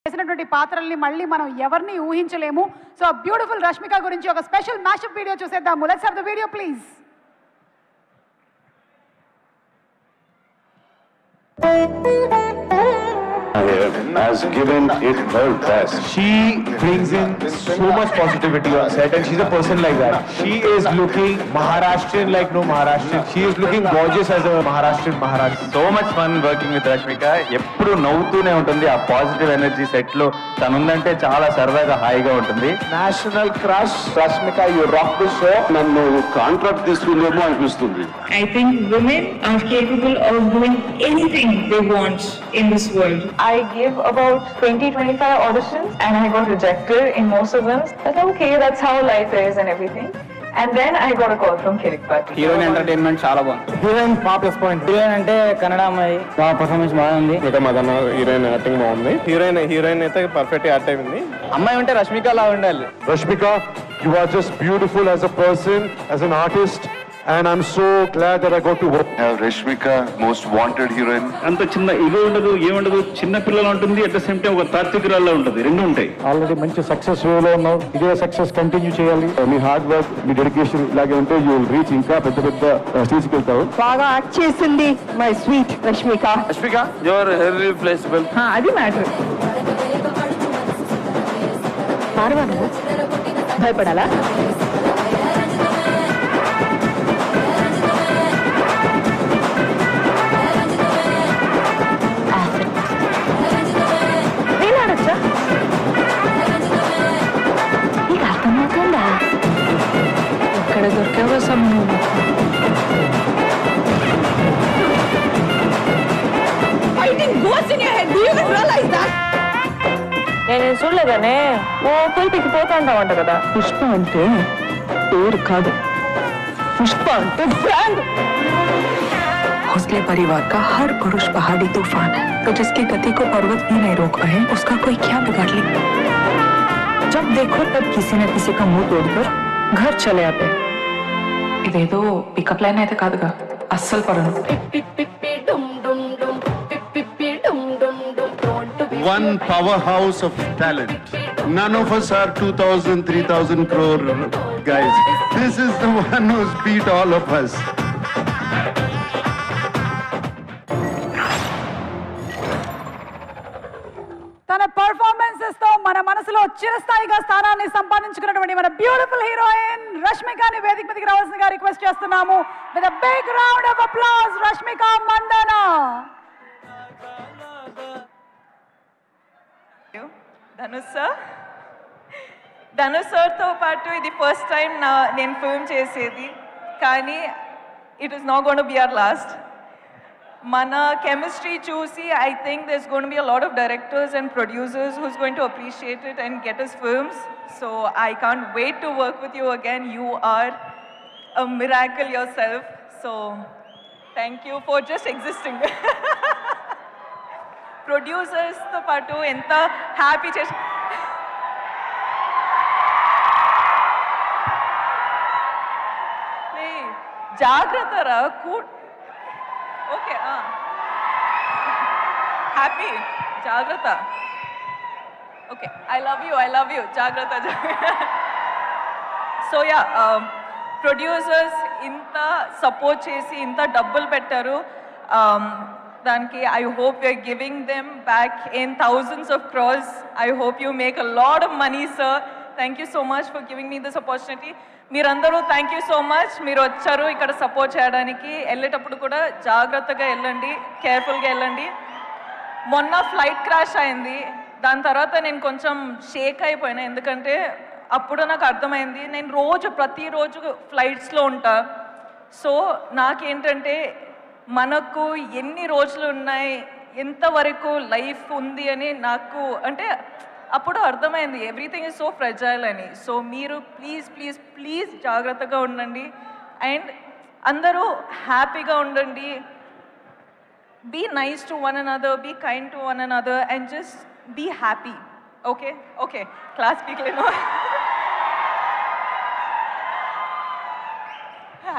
చేసినటువంటి పాత్రల్ని మళ్ళీ మనం ఎవరిని ఊహించలేము. సో బ్యూటిఫుల్ రష్మిక గురించి ఒక స్పెషల్ మ్యాషప్ వీడియో చూసేద్దాము. Let's have the video please. Has given it her best. She brings in so much positivity on set, and she's a person like that. She is looking Maharashtrian like no Maharashtrian. She is looking gorgeous as a Maharashtrian Maharashtrian. So much fun working with Rashmika. ఎప్పుడు నవ్వుతూనే ఉంటుంది. ఆ positive energy set లో తను ఉందంటే చాలా సరదాగా హాయిగా ఉంటుంది. National crush, Rashmika, you rock the show. నన్ను కాంట్రాక్ట్ తీసుకునేమో అనిపిస్తుంది. I think women are capable of doing anything they want in this world. I gave about 20-25 auditions and I got rejected in most of them. I thought, okay, that's how life is and everything. And then I got a call from Kirik Bhatt. Heroine entertainment చాలా బాగుంది. Heroine pop point. Heroine అంటే కన్నడ అమ్మాయి, బాగా performance బాగుంది. ఇక మదన heroine acting బాగుంది. Heroine అయితే perfect act అయింది. అమ్మాయి ఉంటే రష్మిక లా ఉండాలి. Rashmika, you are just beautiful as a person, as an artist, and I'm so glad that I got to work. Rashmika, most wanted heroine. అంత చిన్న ఇగో ఉండదు, ఏముండదు, చిన్న పిల్లలు ఉంటుంది, అట్ ద సేమ్ టైం ఒక తాత్వికురాల్లో ఉంటుంది, రెండు ఉంటాయి. ఆల్రెడీ మంచి సక్సెస్ వేలో ఉన్నావు. ఇదే సక్సెస్ కంటిన్యూ చేయాలి. మీ హార్డ్ వర్క్, మీ డెడికేషన్ ఇలాగే ఉంటే యూ విల్ రీచ్ ఇంకా పెద్ద పెద్ద స్టేజ్కి వెళ్తావు. బాగా యాక్ట్ చేసింది my sweet Rashmika. Rashmika your irreplaceable. అది మ్యాటర్. భయపడాలా? నీకు అర్థమవుతుందా? ఎక్కడ దొరికావో సమయం. నేను చూడలేదనే ఓ పులిపికి పోతా ఉంటావంట కదా. పుష్ప అంటే పేరు కాదు, పుష్ప అంటే బ్రాండ్. हौसले परिवार का हर पुरुष पहाड़ी तूफान है, तो जिसकी गति को पर्वत भी नहीं रोक पाए उसका कोई क्या बिगाड़ ले. जब देखो तब किसी न किसी का मुंह तोड़कर घर चले आते. ఇదేదో పికప్ లైన్ అయితే కాదుగా, అస్సలు పడను. One powerhouse of talent. None of us are 2,000, 3,000 crore guys. This is the one who's beat all of us. తన పర్ఫార్మెన్సెస్ తో మన మనసులో చిరస్థాయిగా స్థానాన్ని సంపాదించుకున్నటువంటి మన బ్యూటిఫుల్ హీరోయిన్ రష్మికని వేదిక మీదకి రావాల్సిందిగా రిక్వెస్ట్ చేస్తున్నాము. With a big round of applause Rashmika Mandanna. Dhanush సార్తో పాటు ఇది ఫస్ట్ టైం నేను ఫిల్మ్ చేసేది, కానీ it is not going to be our last. మన కెమిస్ట్రీ చూసి I think there's going to be a lot of directors and producers who's going to appreciate it and get us films. So I can't wait to work with you again. You are a miracle yourself. So thank you for just existing. Producers తో పాటు ఎంత happy చేసి జాగ్రత్త రా. Okay happy జాగ్రత్త. Okay I love you జాగ్రత్త. So yeah, producers ఇంత support చేసి ఇంత డబ్బులు పెట్టారు దానికి. I hope you're giving them back in thousands of crores. I hope you make a lot of money sir. Thank you so much for giving me this opportunity. మీరందరూ thank you so much. మీరు వచ్చారు ఇక్కడ support చేయడానికి. వెళ్ళేటప్పుడు కూడా జాగ్రత్తగా వెళ్ళండి, కేర్ఫుల్గా వెళ్ళండి. మొన్న ఫ్లైట్ క్రాష్ అయింది, దాని తర్వాత నేను కొంచెం షేక్ అయిపోయినా. ఎందుకంటే అప్పుడు నాకు అర్థమైంది నేను ప్రతిరోజు ఫ్లైట్స్లో ఉంటా. సో నాకేంటంటే మనకు ఎన్ని రోజులు ఉన్నాయి, ఎంతవరకు లైఫ్ ఉంది అని నాకు అంటే అప్పుడు అర్థమైంది ఎవ్రీథింగ్ ఈజ్ సో ఫ్రెజైల్ అని. సో మీరు ప్లీజ్ ప్లీజ్ ప్లీజ్ జాగ్రత్తగా ఉండండి అండ్ అందరూ హ్యాపీగా ఉండండి. Be nice to one another, be kind to one another and just be happy. Okay okay class పీక్లేను.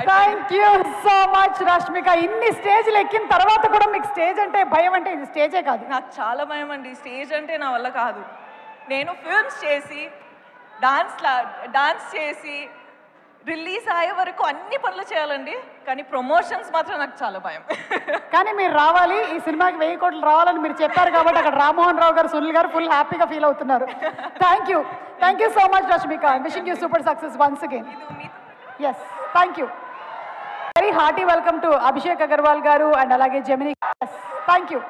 Thank you so much Rashmika. ఇన్ని స్టేజ్లు ఎక్కిన తర్వాత కూడా మీకు స్టేజ్ అంటే భయం అంటే ఇది స్టేజే కాదు. నాకు చాలా భయం అండి, స్టేజ్ అంటే నా వల్ల కాదు. నేను ఫిల్మ్స్ చేసి డాన్స్ చేసి రిలీజ్ అయ్యే వరకు అన్ని పనులు చేయాలండి, కానీ ప్రమోషన్స్ మాత్రం నాకు చాలా భయం. కానీ మీరు రావాలి, ఈ సినిమాకి 1000 కోట్లు రావాలని మీరు చెప్పారు కాబట్టి అక్కడ రామ్మోహన్ రావు గారు, సునీల్ గారు ఫుల్ హ్యాపీగా ఫీల్ అవుతున్నారు. Thank you so much Rashmika. Wishing you super success once again. Yes, thank you. Very hearty welcome to Abhishek Agarwal garu and అలాగే జెమిని. Thank you.